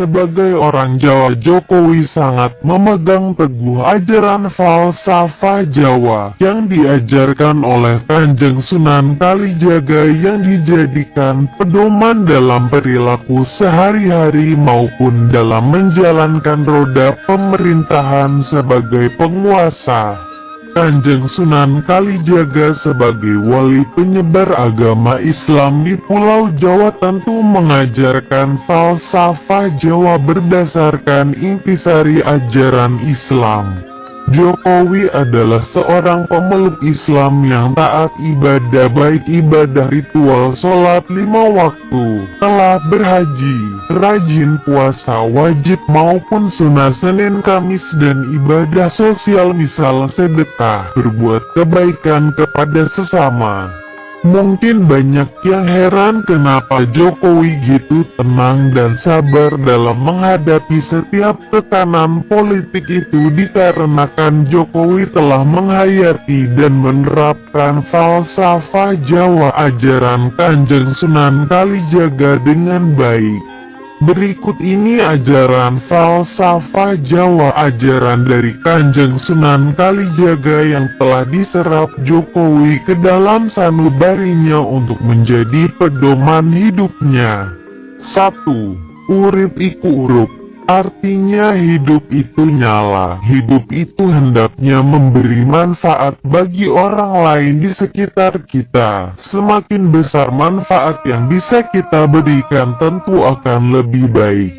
Sebagai orang Jawa, Jokowi sangat memegang teguh ajaran falsafah Jawa yang diajarkan oleh Kanjeng Sunan Kalijaga, yang dijadikan pedoman dalam perilaku sehari-hari maupun dalam menjalankan roda pemerintahan sebagai penguasa. Kanjeng Sunan Kalijaga sebagai wali penyebar agama Islam di Pulau Jawa tentu mengajarkan falsafah Jawa berdasarkan intisari ajaran Islam. Jokowi adalah seorang pemeluk Islam yang taat ibadah, baik ibadah ritual sholat 5 waktu, telah berhaji, rajin puasa wajib maupun sunnah Senin Kamis, dan ibadah sosial misal sedekah, berbuat kebaikan kepada sesama. Mungkin banyak yang heran kenapa Jokowi gitu tenang dan sabar dalam menghadapi setiap tekanan politik itu, dikarenakan Jokowi telah menghayati dan menerapkan falsafah Jawa ajaran Kanjeng Sunan Kalijaga dengan baik. Berikut ini ajaran falsafah Jawa ajaran dari Kanjeng Sunan Kalijaga yang telah diserap Jokowi ke dalam sanubarinya untuk menjadi pedoman hidupnya. 1. Urip iku urup. Artinya hidup itu nyala, hidup itu hendaknya memberi manfaat bagi orang lain di sekitar kita. Semakin besar manfaat yang bisa kita berikan tentu akan lebih baik.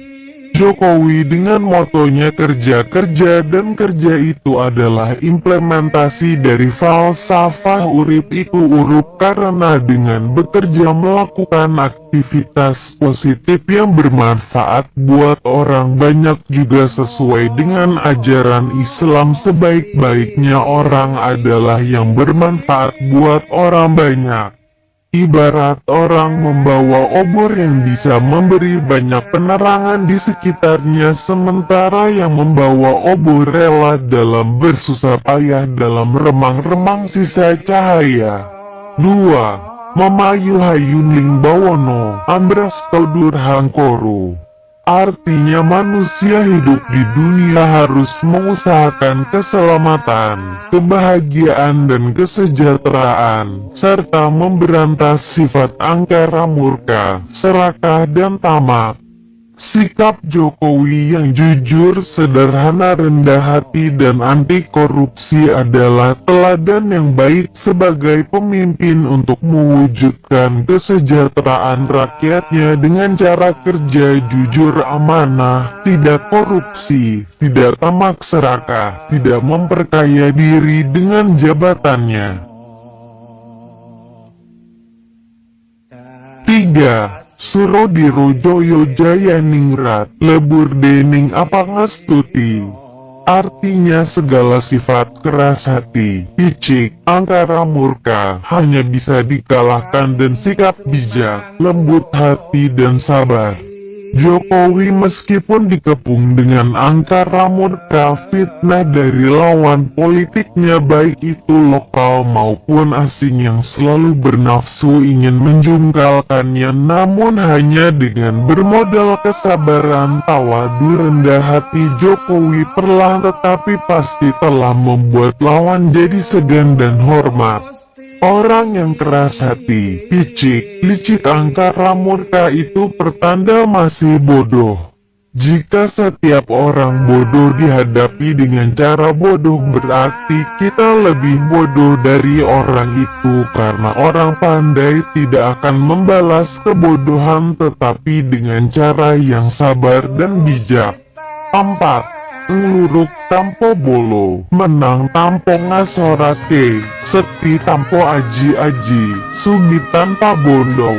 Jokowi dengan motonya kerja-kerja, dan kerja itu adalah implementasi dari falsafah urip iku urup, karena dengan bekerja melakukan aktivitas positif yang bermanfaat buat orang banyak juga sesuai dengan ajaran Islam. Sebaik-baiknya orang adalah yang bermanfaat buat orang banyak. Ibarat orang membawa obor yang bisa memberi banyak penerangan di sekitarnya, sementara yang membawa obor rela dalam bersusah payah dalam remang-remang sisa cahaya. 2. Memayu hayuning bawono, ambras kaudur hangkoro. Artinya manusia hidup di dunia harus mengusahakan keselamatan, kebahagiaan dan kesejahteraan, serta memberantas sifat angkara murka, serakah dan tamak. Sikap Jokowi yang jujur, sederhana, rendah hati, dan anti korupsi adalah teladan yang baik sebagai pemimpin untuk mewujudkan kesejahteraan rakyatnya dengan cara kerja jujur, amanah, tidak korupsi, tidak tamak serakah, tidak memperkaya diri dengan jabatannya. 3. Suro dirojoyo jaya ningrat, lebur dening apangastuti. Artinya segala sifat keras hati, picik, angkara murka hanya bisa dikalahkan dan sikap bijak, lembut hati dan sabar. Jokowi meskipun dikepung dengan angkara murka fitnah dari lawan politiknya, baik itu lokal maupun asing, yang selalu bernafsu ingin menjungkalkannya, namun hanya dengan bermodal kesabaran, tawadu, rendah hati, Jokowi perlahan tetapi pasti telah membuat lawan jadi segan dan hormat. Orang yang keras hati, picik, licik, angkara murka itu pertanda masih bodoh. Jika setiap orang bodoh dihadapi dengan cara bodoh, berarti kita lebih bodoh dari orang itu, karena orang pandai tidak akan membalas kebodohan tetapi dengan cara yang sabar dan bijak. 4. Ngluruk tampo bolo, menang tampo ngasorake, sekti tampo aji-aji, sugi tanpa bondo.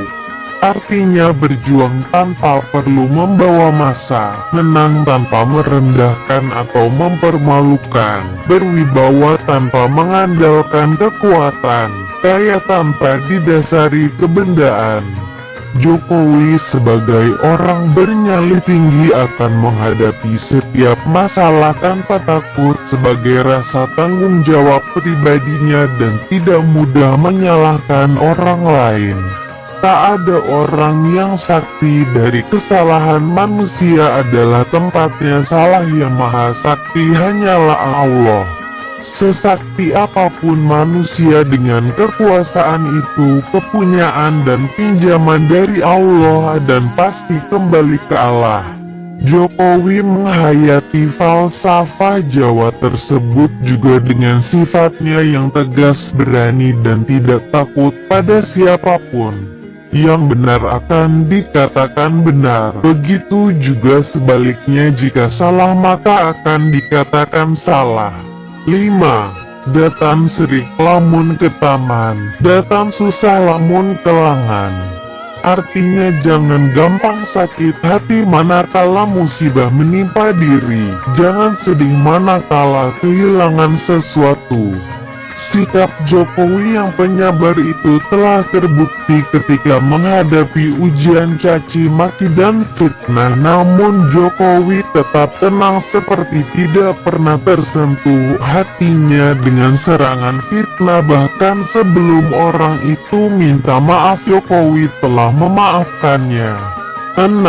Artinya berjuang tanpa perlu membawa massa, menang tanpa merendahkan atau mempermalukan, berwibawa tanpa mengandalkan kekuatan, kaya tanpa didasari kebendaan. Jokowi sebagai orang bernyali tinggi akan menghadapi setiap masalah tanpa takut, sebagai rasa tanggung jawab pribadinya, dan tidak mudah menyalahkan orang lain. Tak ada orang yang sakti dari kesalahan manusia, adalah tempatnya salah yang maha sakti hanyalah Allah. Sesakti apapun manusia dengan kekuasaan itu, kepunyaan dan pinjaman dari Allah dan pasti kembali ke Allah. Jokowi menghayati falsafah Jawa tersebut juga dengan sifatnya yang tegas, berani dan tidak takut pada siapapun. Yang benar akan dikatakan benar, begitu juga sebaliknya, jika salah maka akan dikatakan salah. 5. Datang serik lamun ke taman, datang susah lamun kelangan. Artinya jangan gampang sakit hati manakala musibah menimpa diri, jangan sedih manakala kehilangan sesuatu. Sikap Jokowi yang penyabar itu telah terbukti ketika menghadapi ujian caci maki dan fitnah, namun Jokowi tetap tenang seperti tidak pernah tersentuh hatinya dengan serangan fitnah. Bahkan sebelum orang itu minta maaf, Jokowi telah memaafkannya. 6.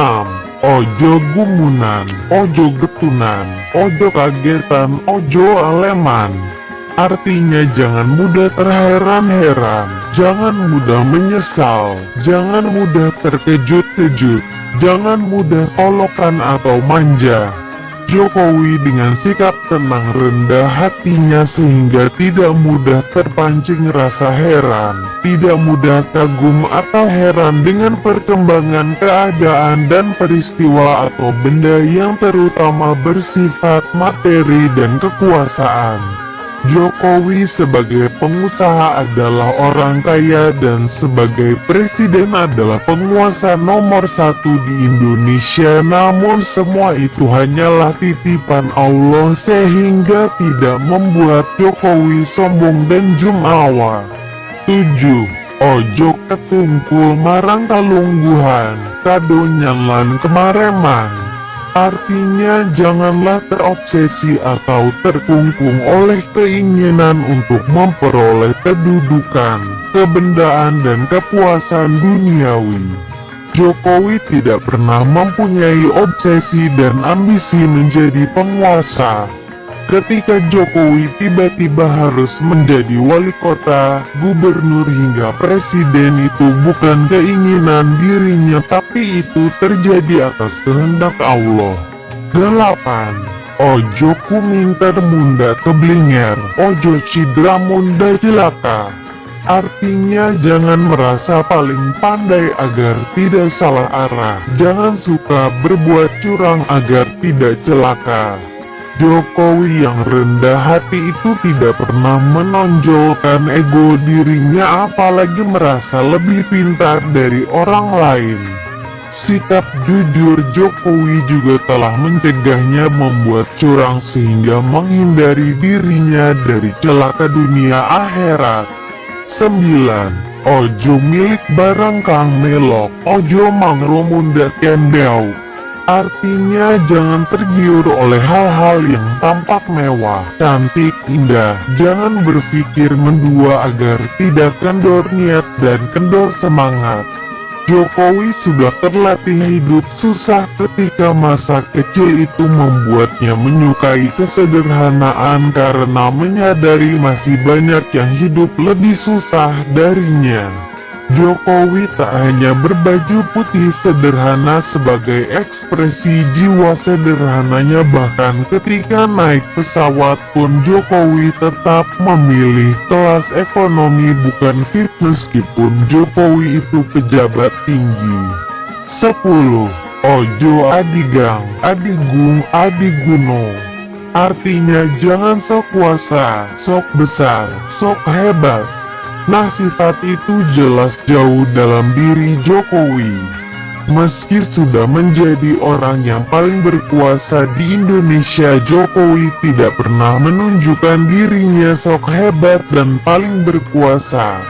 Ojo gumunan, ojo getunan, ojo kagetan, ojo aleman. Artinya jangan mudah terheran-heran, jangan mudah menyesal, jangan mudah terkejut-kejut, jangan mudah kolokan atau manja. Jokowi dengan sikap tenang rendah hatinya sehingga tidak mudah terpancing rasa heran, tidak mudah kagum atau heran dengan perkembangan keadaan dan peristiwa atau benda yang terutama bersifat materi dan kekuasaan. Jokowi sebagai pengusaha adalah orang kaya dan sebagai presiden adalah penguasa nomor 1 di Indonesia, namun semua itu hanyalah titipan Allah sehingga tidak membuat Jokowi sombong dan jumawa. 7. Ojo ketungkul marang kalungguhan, kadonyan lan kemareman. Artinya janganlah terobsesi atau terkungkung oleh keinginan untuk memperoleh kedudukan, kebendaan dan kepuasan duniawi. Jokowi tidak pernah mempunyai obsesi dan ambisi menjadi penguasa. Ketika Jokowi tiba-tiba harus menjadi wali kota, gubernur hingga presiden, itu bukan keinginan dirinya, tapi itu terjadi atas kehendak Allah. 8. Ojo kuminter munda keblinger, ojo cidra munda cilaka. Artinya jangan merasa paling pandai agar tidak salah arah, jangan suka berbuat curang agar tidak celaka. Jokowi yang rendah hati itu tidak pernah menonjolkan ego dirinya, apalagi merasa lebih pintar dari orang lain. Sikap jujur Jokowi juga telah mencegahnya membuat curang sehingga menghindari dirinya dari celaka dunia akhirat. 9. Ojo milik barang kang melok, ojo mangro munda kendau. Artinya jangan tergiur oleh hal-hal yang tampak mewah, cantik, indah. Jangan berpikir mendua agar tidak kendor niat dan kendor semangat. Jokowi sudah terlatih hidup susah ketika masa kecil itu membuatnya menyukai kesederhanaan karena menyadari masih banyak yang hidup lebih susah darinya. Jokowi tak hanya berbaju putih sederhana sebagai ekspresi jiwa sederhananya, bahkan ketika naik pesawat pun Jokowi tetap memilih kelas ekonomi bukan VIP meskipun Jokowi itu pejabat tinggi. 10. Ojo adigang, adigung, adiguno. Artinya jangan sok kuasa, sok besar, sok hebat. Nah, sifat itu jelas jauh dalam diri Jokowi. Meski sudah menjadi orang yang paling berkuasa di Indonesia, Jokowi tidak pernah menunjukkan dirinya sok hebat dan paling berkuasa.